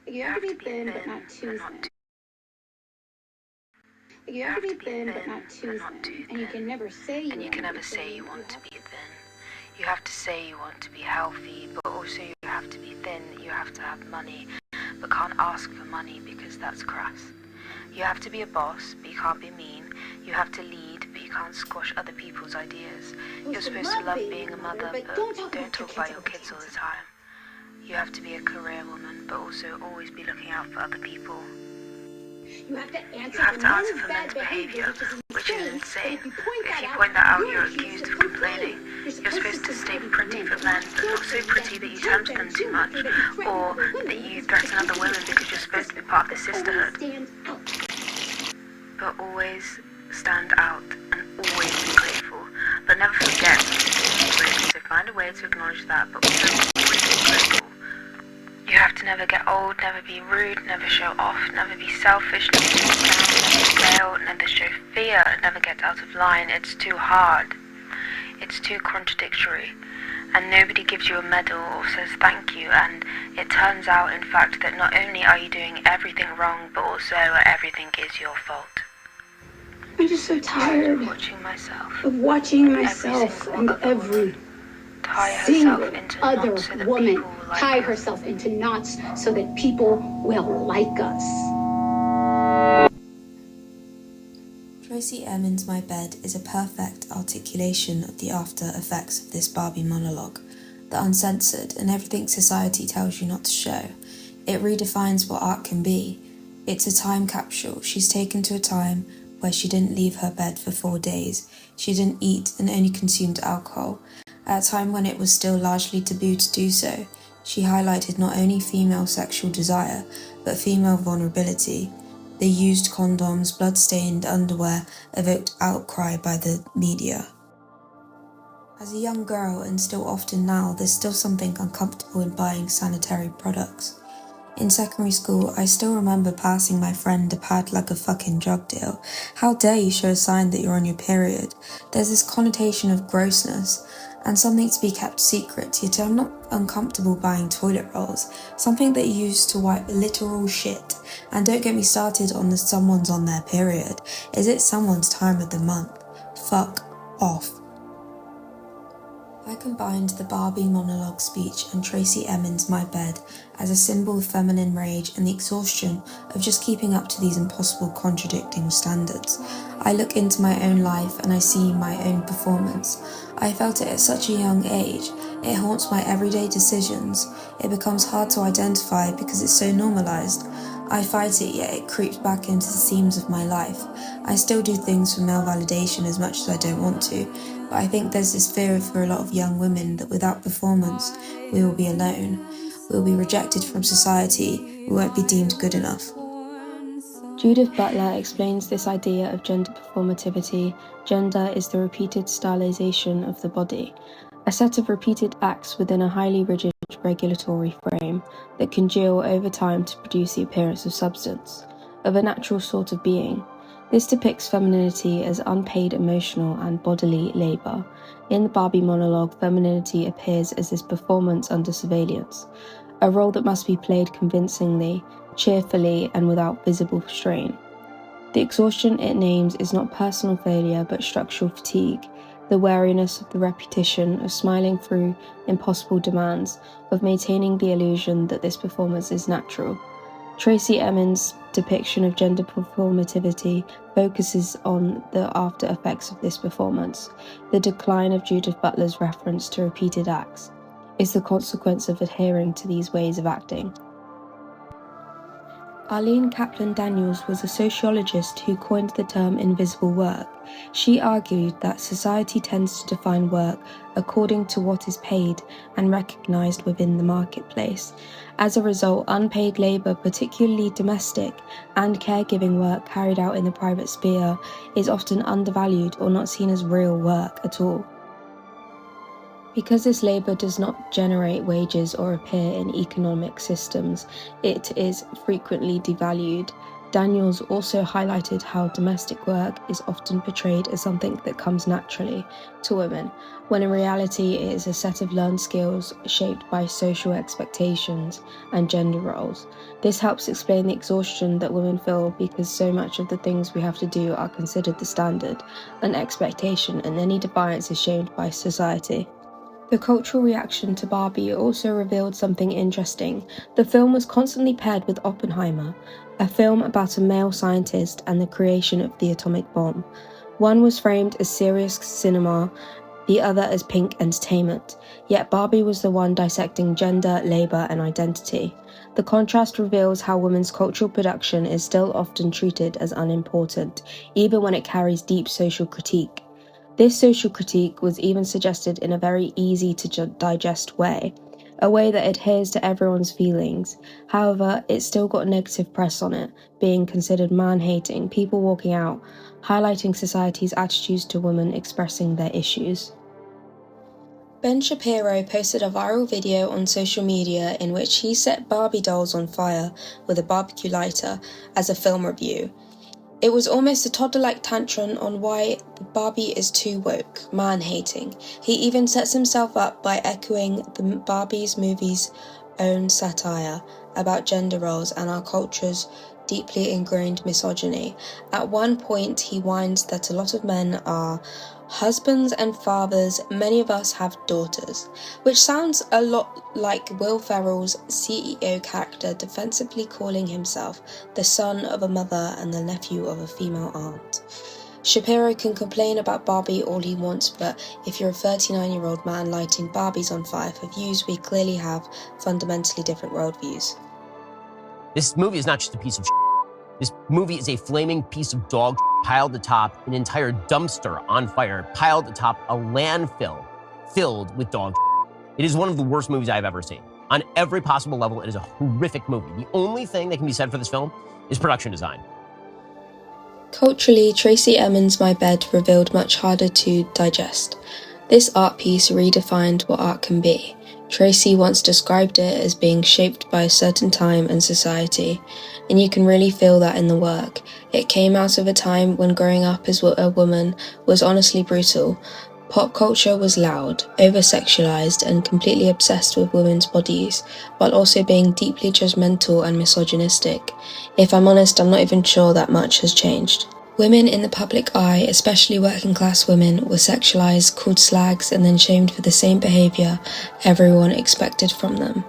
You have to be thin, but not too thin. You have to be thin, but not too thin. And you can never say you want to be thin. You have to say you want to be healthy, but also you have to be thin. You have to have money, but can't ask for money because that's crass. You have to be a boss, but you can't be mean. You have to lead, but you can't squash other people's ideas. You're supposed to love being a mother, but don't talk about your kids all the time. You have to be a career woman, but also always be looking out for other people. You have to answer for men's behavior, which is insane. If you point that out, you're accused of complaining. You're supposed to stay pretty for men, but not so pretty that you tempt them too much, or that you threaten other women because you're supposed to be part of the sisterhood. But always stand out and always be playful, but never forget that. So find a way to acknowledge that, but also always be playful. You have to never get old, never be rude, never show off, never be selfish, never talk down, never fail, never show fear, never get out of line. It's too hard. It's too contradictory. And nobody gives you a medal or says thank you, and it turns out, in fact, that not only are you doing everything wrong, but also everything is your fault. I'm just so tired of watching myself and every single other woman tie herself into knots so that people will like us. Tracey Emins' My Bed is a perfect articulation of the after effects of this Barbie monologue, the uncensored and everything society tells you not to show. It redefines what art can be. It's a time capsule. She's taken to a time where she didn't leave her bed for 4 days. She didn't eat and only consumed alcohol. At a time when it was still largely taboo to do so, she highlighted not only female sexual desire, but female vulnerability. The used condoms, blood-stained underwear evoked outcry by the media. As a young girl, and still often now, there's still something uncomfortable in buying sanitary products. In secondary school, I still remember passing my friend a pad like a fucking drug deal. How dare you show a sign that you're on your period? There's this connotation of grossness, and something to be kept secret, yet I'm not uncomfortable buying toilet rolls, something that you use to wipe literal shit. And don't get me started on the someone's on their period. Is it someone's time of the month? Fuck off. I combined the Barbie monologue speech and Tracey Emins' My Bed as a symbol of feminine rage and the exhaustion of just keeping up to these impossible contradicting standards. I look into my own life and I see my own performance. I felt it at such a young age. It haunts my everyday decisions. It becomes hard to identify because it's so normalized. I fight it, yet it creeps back into the seams of my life. I still do things for male validation as much as I don't want to, but I think there's this fear for a lot of young women that without performance, we will be alone. We will be rejected from society. We won't be deemed good enough. Judith Butler explains this idea of gender performativity. Gender is the repeated stylization of the body, a set of repeated acts within a highly rigid regulatory frame that congeal over time to produce the appearance of substance, of a natural sort of being. This depicts femininity as unpaid emotional and bodily labour. In the Barbie monologue, femininity appears as this performance under surveillance, a role that must be played convincingly, cheerfully, and without visible strain. The exhaustion it names is not personal failure but structural fatigue, the wariness of the repetition of smiling through impossible demands, of maintaining the illusion that this performance is natural. Tracey Emins' depiction of gender performativity focuses on the after effects of this performance. The decline of Judith Butler's reference to repeated acts is the consequence of adhering to these ways of acting. Arlene Kaplan-Daniels was a sociologist who coined the term invisible work. She argued that society tends to define work according to what is paid and recognized within the marketplace. As a result, unpaid labor, particularly domestic and caregiving work carried out in the private sphere, is often undervalued or not seen as real work at all. Because this labour does not generate wages or appear in economic systems, it is frequently devalued. Daniels also highlighted how domestic work is often portrayed as something that comes naturally to women, when in reality it is a set of learned skills shaped by social expectations and gender roles. This helps explain the exhaustion that women feel because so much of the things we have to do are considered the standard, an expectation, and any defiance is shamed by society. The cultural reaction to Barbie also revealed something interesting. The film was constantly paired with Oppenheimer, a film about a male scientist and the creation of the atomic bomb. One was framed as serious cinema, the other as pink entertainment, yet Barbie was the one dissecting gender, labour and identity. The contrast reveals how women's cultural production is still often treated as unimportant, even when it carries deep social critique. This social critique was even suggested in a very easy to digest way, a way that adheres to everyone's feelings. However, it still got negative press on it, being considered man-hating, people walking out, highlighting society's attitudes to women expressing their issues. Ben Shapiro posted a viral video on social media in which he set Barbie dolls on fire with a barbecue lighter as a film review. It was almost a toddler-like tantrum on why Barbie is too woke, man-hating. He even sets himself up by echoing the Barbie's movie's own satire about gender roles and our culture's deeply ingrained misogyny. At one point, he whines that a lot of men are husbands and fathers, many of us have daughters, which sounds a lot like Will Ferrell's CEO character defensively calling himself the son of a mother and the nephew of a female aunt. Shapiro can complain about Barbie all he wants, but if you're a 39-year-old man lighting Barbies on fire for views, we clearly have fundamentally different worldviews. This movie is not just a piece of shit. This movie is a flaming piece of dog shit piled atop an entire dumpster on fire, piled atop a landfill filled with dog shit. It is one of the worst movies I have ever seen. On every possible level, it is a horrific movie. The only thing that can be said for this film is production design. Culturally, Tracey Emins' My Bed revealed much harder to digest. This art piece redefined what art can be. Tracey once described it as being shaped by a certain time and society, and you can really feel that in the work. It came out of a time when growing up as a woman was honestly brutal. Pop culture was loud, over-sexualized, and completely obsessed with women's bodies, while also being deeply judgmental and misogynistic. If I'm honest, I'm not even sure that much has changed. Women in the public eye, especially working class women, were sexualized, called slags, and then shamed for the same behavior everyone expected from them.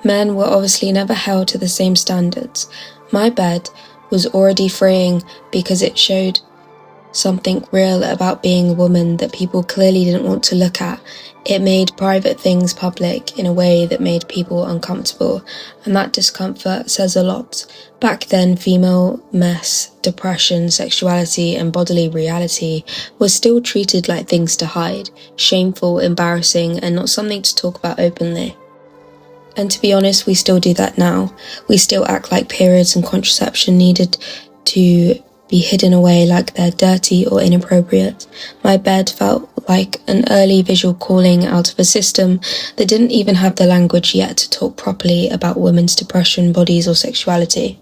Men were obviously never held to the same standards. My Bed was already freeing because it showed something real about being a woman that people clearly didn't want to look at. It made private things public in a way that made people uncomfortable, and that discomfort says a lot. Back then, female mess, depression, sexuality, and bodily reality was still treated like things to hide, shameful, embarrassing, and not something to talk about openly. And to be honest, we still do that now. We still act like periods and contraception needed to be hidden away like they're dirty or inappropriate. My Bed felt like an early visual calling out of a system that didn't even have the language yet to talk properly about women's depression, bodies, or sexuality.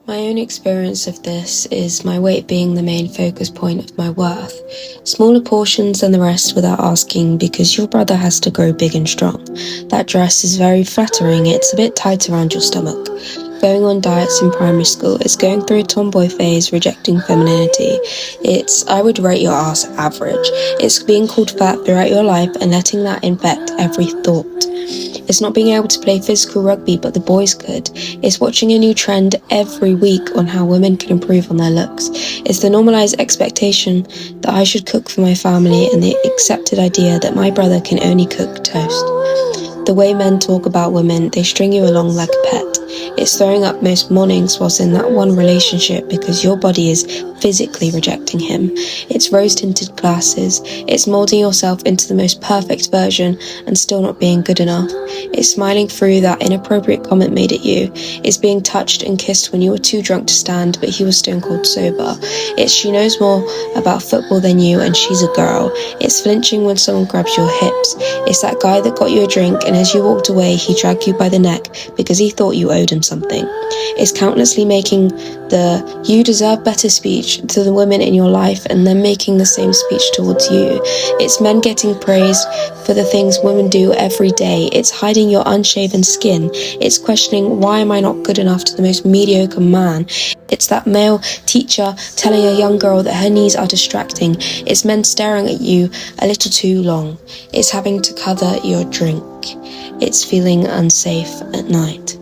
My own experience of this is my weight being the main focus point of my worth. Smaller portions than the rest without asking, because your brother has to grow big and strong. That dress is very flattering, it's a bit tight around your stomach. Going on diets in primary school, it's going through a tomboy phase, rejecting femininity. I would rate your ass average. It's being called fat throughout your life and letting that infect every thought. It's not being able to play physical rugby, but the boys could. It's watching a new trend every week on how women can improve on their looks. It's the normalized expectation that I should cook for my family and the accepted idea that my brother can only cook toast. The way men talk about women, they string you along like a pet. It's throwing up most mornings whilst in that one relationship because your body is physically rejecting him. It's rose-tinted glasses. It's moulding yourself into the most perfect version and still not being good enough. It's smiling through that inappropriate comment made at you. It's being touched and kissed when you were too drunk to stand but he was stone cold sober. It's she knows more about football than you and she's a girl. It's flinching when someone grabs your hips. It's that guy that got you a drink and as you walked away, he dragged you by the neck because he thought you owed him something. It's countlessly making the "you deserve better" speech to the women in your life and then making the same speech towards you. It's men getting praised for the things women do every day. It's hiding your unshaven skin. It's questioning, why am I not good enough, to the most mediocre man. It's that male teacher telling a young girl that her knees are distracting. It's men staring at you a little too long. It's having to cover your drink. It's feeling unsafe at night.